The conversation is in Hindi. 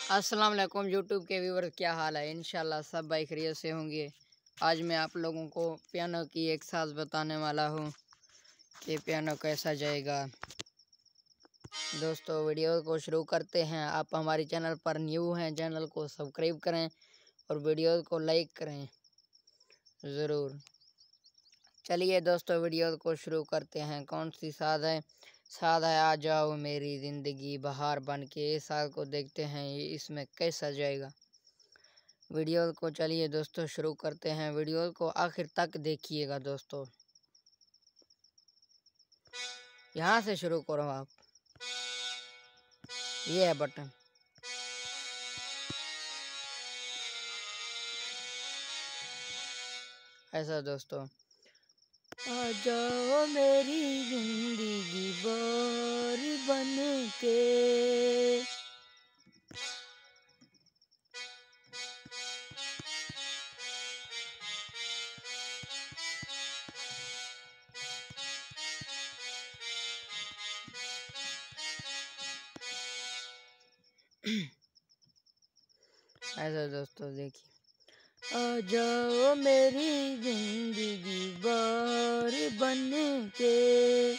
अस्सलाम वालेकुम यूट्यूब के व्यूवर, क्या हाल है। इंशाल्लाह सब भाई खैरियत से होंगे। आज मैं आप लोगों को पियानो की एक साज बताने वाला हूँ कि पियानो कैसा जाएगा। दोस्तों वीडियो को शुरू करते हैं। आप हमारे चैनल पर न्यू हैं, चैनल को सब्सक्राइब करें और वीडियो को लाइक करें ज़रूर। चलिए दोस्तों वीडियो को शुरू करते हैं। कौन सी साज है? साज है आ जाओ मेरी ज़िंदगी बहार बन के। इस साज को देखते हैं इसमें कैसा जाएगा। वीडियो को चलिए दोस्तों शुरू करते हैं। वीडियो को आखिर तक देखिएगा दोस्तों। यहाँ से शुरू करो आप, ये है बटन। ऐसा दोस्तों, आ जाओ मेरी जिंदगी बार बन के। ऐसा दोस्तों देखिए, आ जाओ मेरी जिंदगी बार बन के।